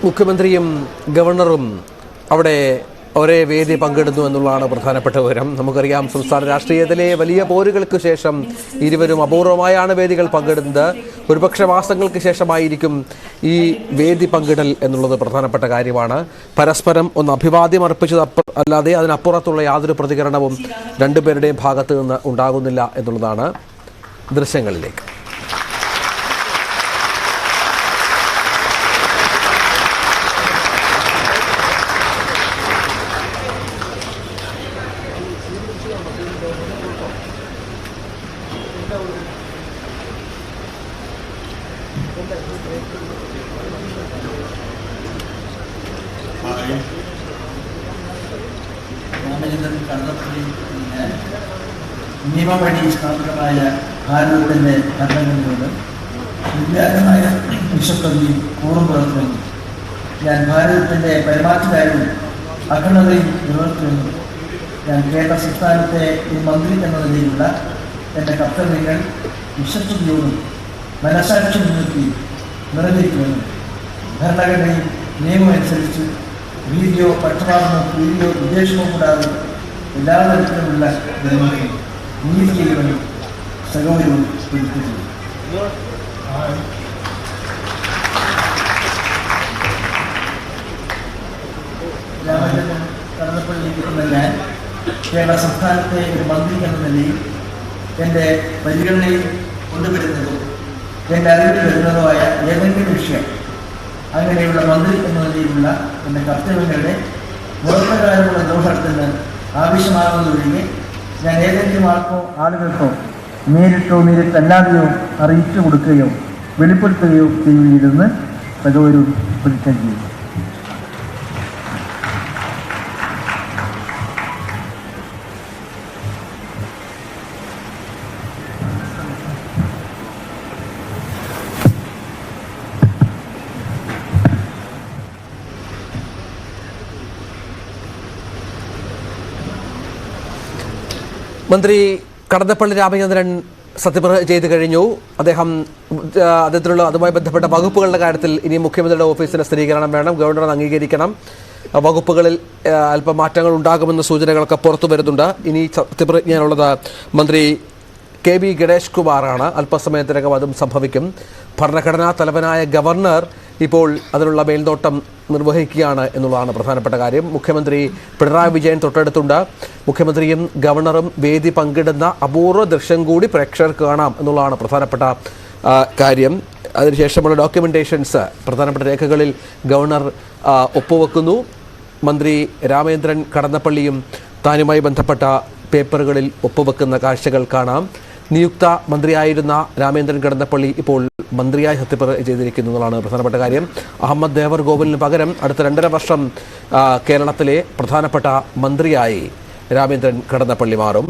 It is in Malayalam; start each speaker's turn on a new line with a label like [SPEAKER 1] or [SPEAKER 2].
[SPEAKER 1] മുഖ്യമന്ത്രിയും ഗവർണറും അവിടെ ഒരേ വേദി പങ്കിടുന്നു എന്നുള്ളതാണ് പ്രധാനപ്പെട്ട വിവരം. നമുക്കറിയാം, സംസ്ഥാന രാഷ്ട്രീയത്തിലെ വലിയ പോരുകൾക്ക് ശേഷം ഇരുവരും അപൂർവമായാണ് വേദികൾ പങ്കിടുന്നത്. ഒരുപക്ഷെ മാസങ്ങൾക്ക് ശേഷമായിരിക്കും ഈ വേദി പങ്കിടൽ എന്നുള്ളത് പ്രധാനപ്പെട്ട കാര്യമാണ്. പരസ്പരം ഒന്ന് അഭിവാദ്യം അർപ്പിച്ചത് അല്ലാതെ അതിനപ്പുറത്തുള്ള യാതൊരു പ്രതികരണവും രണ്ടുപേരുടെയും ഭാഗത്ത് നിന്ന് ഉണ്ടാകുന്നില്ല എന്നുള്ളതാണ്. ദൃശ്യങ്ങളിലേക്ക്
[SPEAKER 2] രാമചന്ദ്രൻ കടന്നപ്പള്ളി നിയമവഴി സ്ഥാപിതമായ ഭാരതത്തിൻ്റെ ഭരണഘടനയോട് വിദ്യാർത്ഥമായ വിശ്വസ്തയും കൂറും പുറത്തുവന്നു. ഞാൻ ഭാരതത്തിൻ്റെ പരമാധികാരവും അഖണ്ഡതയും നിലനിർത്തുന്നു. ഞാൻ കേരള സംസ്ഥാനത്തെ ഒരു മന്ത്രി എന്ന നിലയിലുള്ള എൻ്റെ കർത്തവ്യങ്ങൾ വിശ്വസ്തയോടും മനസാക്ഷി മുൻനിർത്തി നിറവേറ്റുന്നു. ഭരണഘടനയും നിയമമനുസരിച്ച് വീഡിയോ പക്ഷപാതമോ വീഡിയോ വിദ്വേഷമോ കൂടാതെ എല്ലാ തരത്തിലുമുള്ള ജനങ്ങളെയും നീതി ചെയ്യുമെന്ന് സഹോദരവും പ്രതിജ്ഞ. രാമചന്ദ്രൻ കടന്നപ്പള്ളിയിൽ എന്ന ഞാൻ കേരള സംസ്ഥാനത്തെ ഒരു മന്ത്രി എന്ന നിലയിൽ എൻ്റെ പരിഗണനയിൽ കൊണ്ടുവരുന്നതോ എൻ്റെ അറിവിൽ വരുന്നതോ ആയ ഏതെങ്കിലും വിഷയം അങ്ങനെയുള്ള മന്ത്രി എന്ന നിലയിലുള്ള എൻ്റെ കർത്തവ്യങ്ങളുടെ മുറപ്രകാരമുള്ള ദോഷത്തിന് ആവശ്യമാകുന്നതൊഴികെ ഞാൻ ഏതെങ്കിലും ആളുകൾക്കോ നേരിട്ടല്ലാതെയോ അറിയിച്ചു കൊടുക്കുകയോ വെളിപ്പെടുത്തുകയോ ചെയ്യുകയില്ലെന്ന് സഹോദരൻ പ്രതിജ്ഞ ചെയ്യും.
[SPEAKER 1] മന്ത്രി കടന്നപ്പള്ളി രാമചന്ദ്രൻ സത്യപ്രതിജ്ഞ ചെയ്ത് കഴിഞ്ഞു. അദ്ദേഹത്തിലുള്ള അതുമായി ബന്ധപ്പെട്ട വകുപ്പുകളുടെ കാര്യത്തിൽ ഇനി മുഖ്യമന്ത്രിയുടെ ഓഫീസിന് സ്ഥിരീകരണം വേണം. ഗവർണർ അംഗീകരിക്കണം. വകുപ്പുകളിൽ അല്പം മാറ്റങ്ങൾ ഉണ്ടാകുമെന്ന സൂചനകളൊക്കെ പുറത്തു വരുന്നുണ്ട്. ഇനി സത്യപ്രതിജ്ഞയിലുള്ളത് മന്ത്രി KB ഗണേഷ് കുമാറാണ്. അല്പസമയത്തിനകം അതും സംഭവിക്കും. ഭരണഘടനാ തലവനായ ഗവർണർ ഇപ്പോൾ അതിനുള്ള മേൽനോട്ടം നിർവഹിക്കുകയാണ് എന്നുള്ളതാണ് പ്രധാനപ്പെട്ട കാര്യം. മുഖ്യമന്ത്രി പിണറായി വിജയൻ തൊട്ടടുത്തുണ്ട്. മുഖ്യമന്ത്രിയും ഗവർണറും വേദി പങ്കിടുന്ന അപൂർവ ദൃശ്യം കൂടി പ്രേക്ഷകർക്ക് കാണാം എന്നുള്ളതാണ് പ്രധാനപ്പെട്ട കാര്യം. അതിനുശേഷമുള്ള ഡോക്യുമെൻറ്റേഷൻസ്, പ്രധാനപ്പെട്ട രേഖകളിൽ ഗവർണർ ഒപ്പുവെക്കുന്നു. മന്ത്രി രാമചന്ദ്രൻ കടന്നപ്പള്ളിയും താനുമായി ബന്ധപ്പെട്ട പേപ്പറുകളിൽ ഒപ്പുവെക്കുന്ന കാഴ്ചകൾ കാണാം. നിയുക്ത മന്ത്രിയായിരുന്ന രാമചന്ദ്രൻ കടന്നപ്പള്ളി ഇപ്പോൾ മന്ത്രിയായി സത്യപ്രതിജ്ഞ ചെയ്തിരിക്കുന്നു എന്നുള്ളതാണ് പ്രധാനപ്പെട്ട കാര്യം. അഹമ്മദ് ദേവർഗോവിലിന് പകരം അടുത്ത 2.5 വർഷം കേരളത്തിലെ പ്രധാനപ്പെട്ട മന്ത്രിയായി രാമചന്ദ്രൻ കടന്നപ്പള്ളി മാറും.